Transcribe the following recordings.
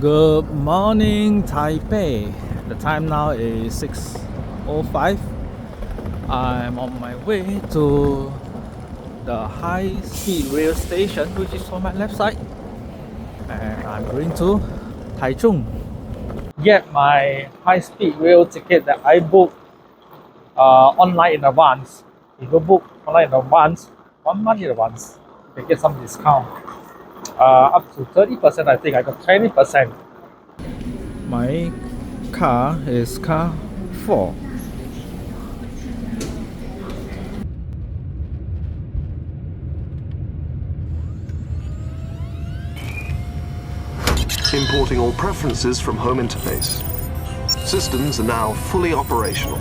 Good morning, Taipei. The time now is 6:05. I'm on my way to the high-speed rail station, which is on my left side, and I'm going to Taichung. Get my high-speed rail ticket that I booked online in advance. If you book online in advance, 1 month in advance, you can get some discount. Up to 30%, I think I got 20%. My car is car 4. Importing all preferences from home interface. Systems are now fully operational.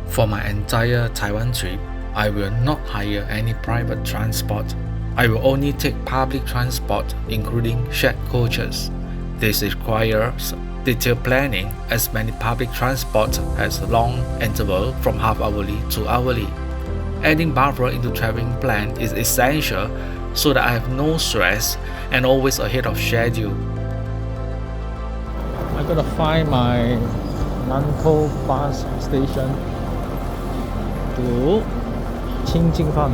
For my entire Taiwan trip, I will not hire any private transport. I will only take public transport, including shared coaches. This requires detailed planning, as many public transport has long interval from half-hourly to hourly. Adding buffer into traveling plan is essential so that I have no stress and always ahead of schedule. I'm gonna find my Nantou Bus station to Qingjing Farm.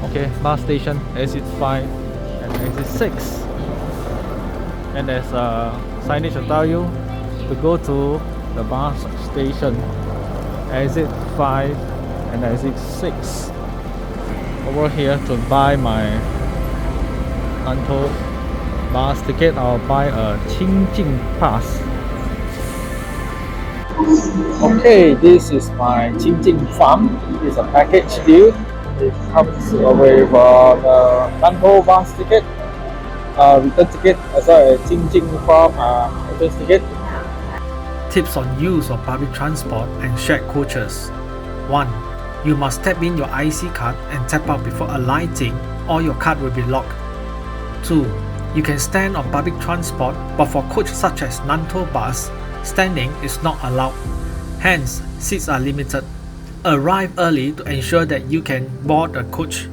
Okay, bus station, exit 5 and exit 6. And there's a signage to tell you to go to the bus station, exit 5 and exit 6. Over here to buy my Untold bus ticket, I'll buy a Qingjing Pass. Okay, this is my Cingjing Farm. It's a package deal. It comes with Nantou Bus ticket, return ticket, as well as Qingjing Farm entrance ticket. Tips on use of public transport and shared coaches. 1. You must tap in your IC card and tap out before alighting, or your card will be locked. 2. You can stand on public transport, but for coach such as Nantou Bus, standing is not allowed. Hence, seats are limited. Arrive early to ensure that you can board a coach.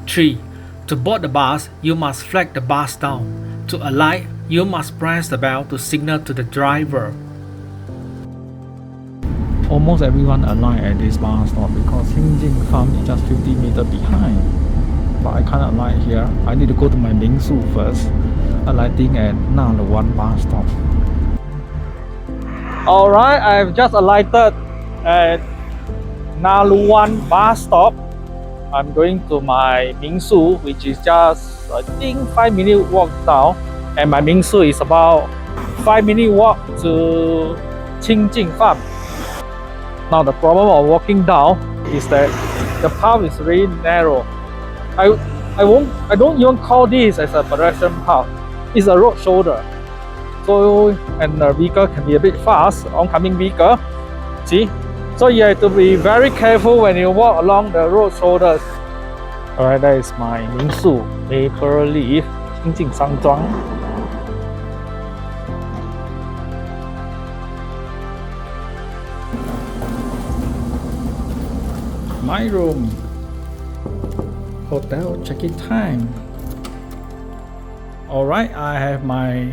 3. To board the bus, you must flag the bus down. To alight, you must press the bell to signal to the driver. Almost everyone alight at this bus stop because Cingjing Farm is just 50 meters behind. But I can't alight here. I need to go to my Mingsu first, alighting at Nantou bus stop. Alright, I've just alighted at Nantou bus stop. I'm going to my Mingsu, which is just I think 5-minute walk down, and my Mingsu is about 5-minute walk to Qingjing Farm. Now the problem of walking down is that the path is very narrow. I don't even call this as a pedestrian path. It's a road shoulder. So, and the vehicle can be a bit fast, oncoming vehicle. See? So you have to be very careful when you walk along the road shoulders. Alright, that is my Mingsu, Maple Leaf, Cingjing Sanzhuang. My room. Hotel check-in time. Alright, I have my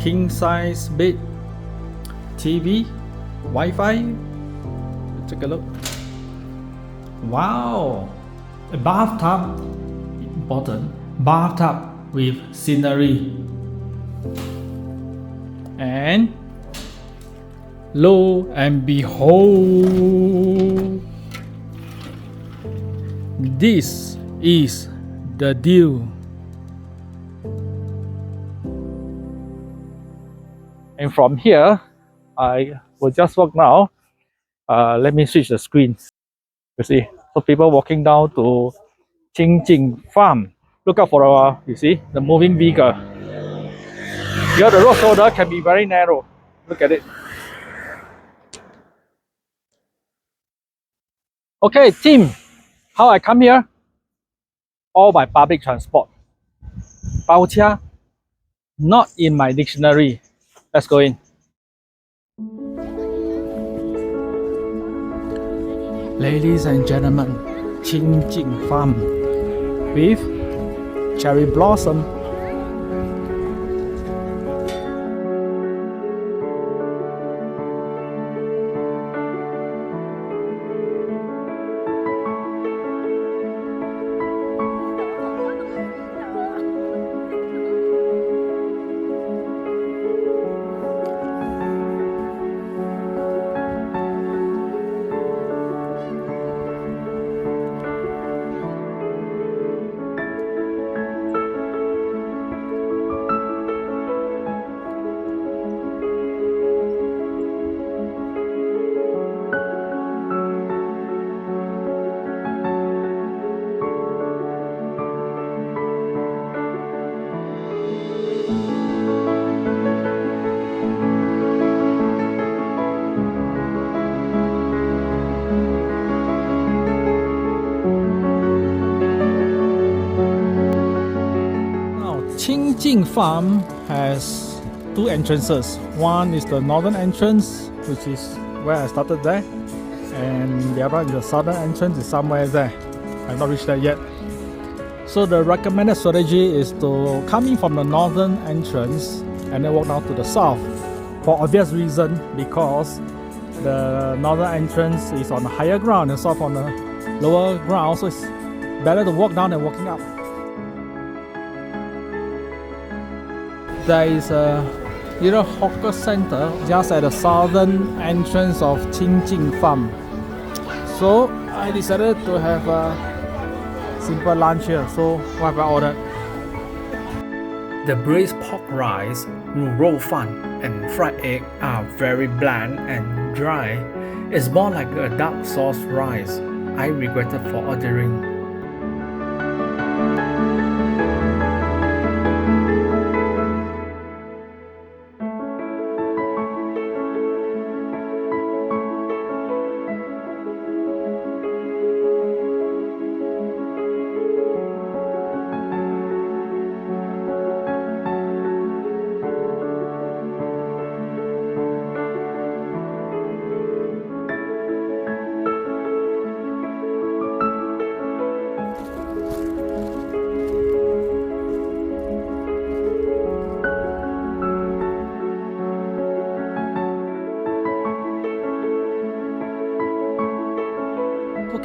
king size bed, TV, Wi-Fi. Take a look. Wow, a bathtub, important bathtub with scenery, and lo and behold, this is the deal. And from here, I will just walk now. Let me switch the screen. You see, so people walking down to Qingjing Farm. look out for you see the moving vehicle. Here the road shoulder can be very narrow. Look at it. Okay, team, how I come here? All by public transport. 包车 not in my dictionary. Let's go in. Ladies and gentlemen, Qingjing Farm with cherry blossom. Qingjing Farm has two entrances. One is the northern entrance, which is where I started there, and the other one is the southern entrance, is somewhere there. I've not reached there yet. So the recommended strategy is to come in from the northern entrance and then walk down to the south. For obvious reason, because the northern entrance is on the higher ground and south on the lower ground, so it's better to walk down than walking up. There is a little hawker center just at the southern entrance of Qingjing Farm. So I decided to have a simple lunch here. So what have I ordered? The braised pork rice, roll fan, and fried egg are very bland and dry. It's more like a dark sauce rice. I regretted for ordering.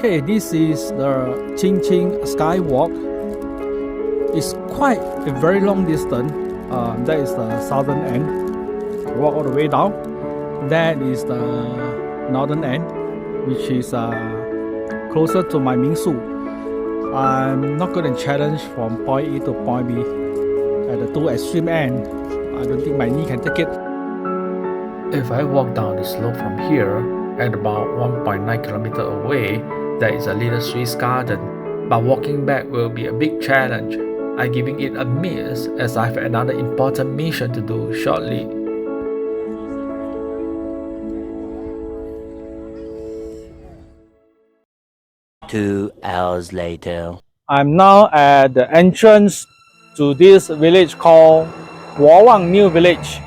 Okay, this is the Cingjing Skywalk. It's quite a very long distance. That is the southern end. Walk all the way down. That is the northern end, which is closer to my Mingsu. I'm not going to challenge from point A to point B at the two extreme end. I don't think my knee can take it. If I walk down the slope from here, at about 1.9 kilometers away, there is a little Swiss garden, but walking back will be a big challenge. I'm giving it a miss as I have another important mission to do shortly. Two hours later. I'm now at the entrance to this village called Bowang New Village.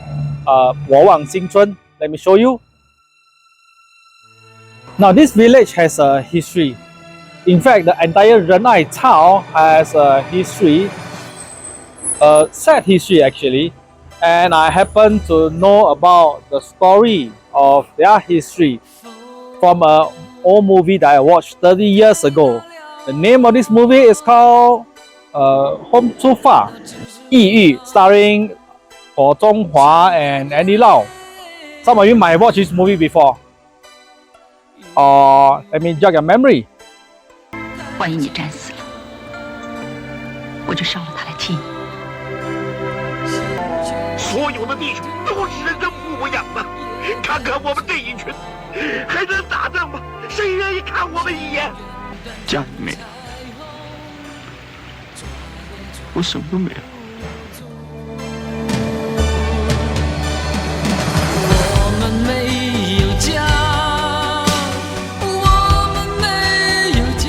Bowang Xingchun. Let me show you. Now this village has a history. In fact, the entire Renai town has a history, a sad history actually. And I happen to know about the story of their history from an old movie that I watched 30 years ago. The name of this movie is called Home Too Far, Yi Yu, starring Ho Zhonghua and Andy Lau. Some of you might have watched this movie before. Let me jog your memory. 万一你战死了，我就烧了他来替你。所有的弟兄都是人父母养的，看看我们这一群，还能打仗吗？谁愿意看我们一眼？家里面我什么都没有。我们没有家，我们没有家。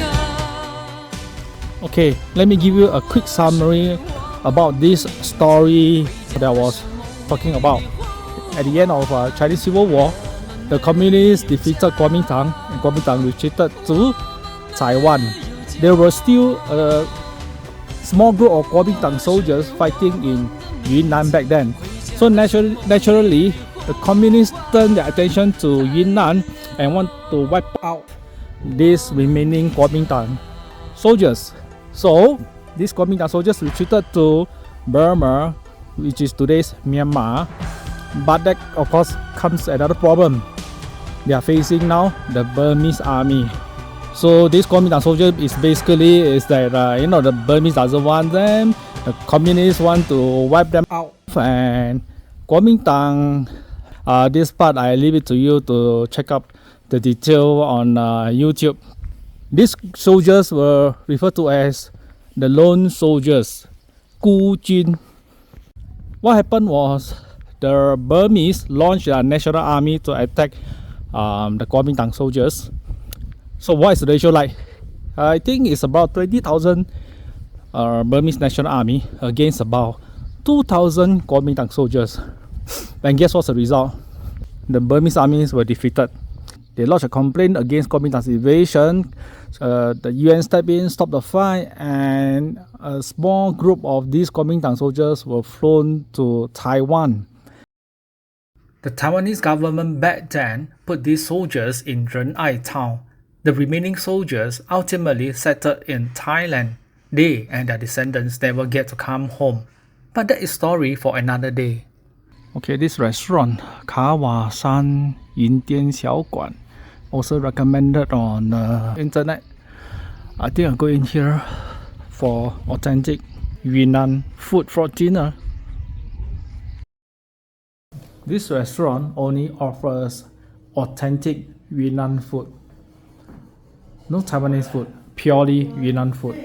Okay, let me give you a quick summary about this story that I was talking about. At the end of Chinese Civil War, the communists defeated Kuomintang and Kuomintang retreated to Taiwan. There were still a small group of Kuomintang soldiers fighting in Yunnan back then. So naturally, the communists turned their attention to Yunnan and want to wipe out these remaining Kuomintang soldiers. So these Kuomintang soldiers retreated to Burma, which is today's Myanmar. But that of course comes another problem. They are facing now the Burmese army. So this Kuomintang soldier is that the Burmese doesn't want them. The communists want to wipe them out. And Kuomintang, this part I leave it to you to check up the detail on YouTube. These soldiers were referred to as the lone soldiers, Qingjing. What happened was the Burmese launched their national army to attack the Kuomintang soldiers. So what is the ratio like? I think it's about 20,000 Burmese national army against about 2,000 Kuomintang soldiers. And guess what's the result? The Burmese armies were defeated. They lodged a complaint against Kuomintang's invasion. The UN stepped in, stopped the fight, and a small group of these Kuomintang soldiers were flown to Taiwan. The Taiwanese government back then put these soldiers in Renai town. The remaining soldiers ultimately settled in Thailand. They and their descendants never get to come home. But that is story for another day. Okay, this restaurant, Hehuanshan Guan, also recommended on the internet. I think I'll go in here for authentic Yunnan food for dinner. This restaurant only offers authentic Yunnan food. No Taiwanese food, purely Yunnan food.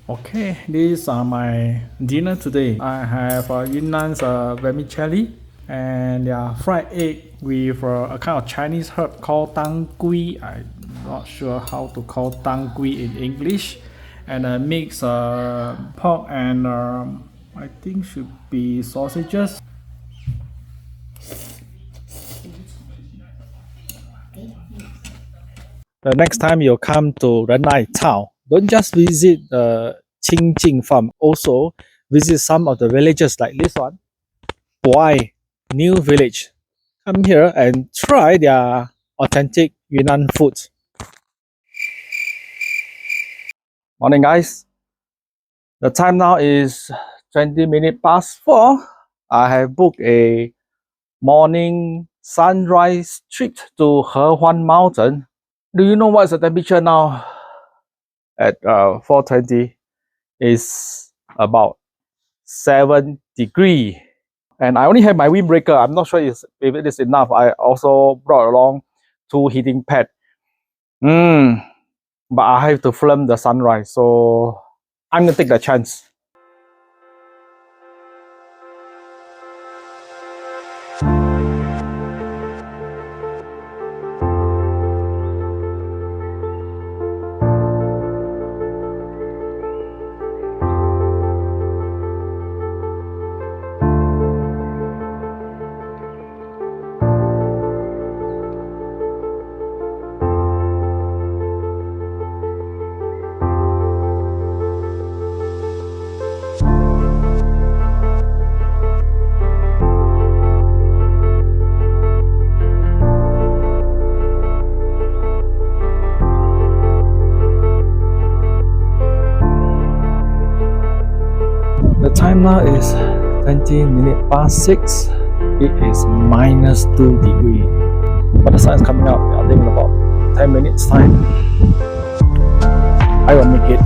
Okay, these are my dinner today. I have Yunnan's vermicelli and their fried egg with a kind of Chinese herb called tang gui. I'm not sure how to call tang gui in English. And a mix pork and I think should be sausages. The next time you come to Renai town, don't just visit the Qingjing Farm, also visit some of the villages like this one, Bowang New Village. Come here and try their authentic Yunnan food. Morning guys, the time now is 20 minutes past 4. I have booked a morning sunrise trip to Hehuanshan mountain. Do you know what is the temperature now? At 4:20 is about 7 degrees. And I only have my windbreaker. I'm not sure if it is enough. I also brought along 2 heating pads. But I have to film the sunrise, so I'm gonna take the chance. The time now is 20 minutes past 6. It is minus 2 degrees. But the sun is coming out. I think in about 10 minutes time. I will make it.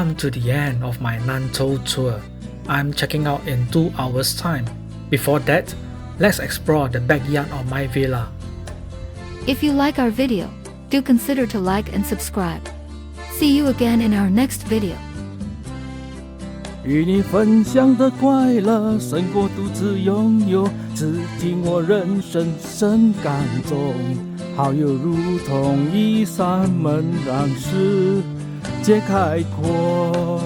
come to the end of my Nantou tour. I'm checking out in 2 hours time. Before that, let's explore the backyard of my villa. If you like our video, do consider to like and subscribe. See you again in our next video. 与你分享的快乐胜过独自拥有，只听我人生深感动。好友如同一扇门，让世界开阔。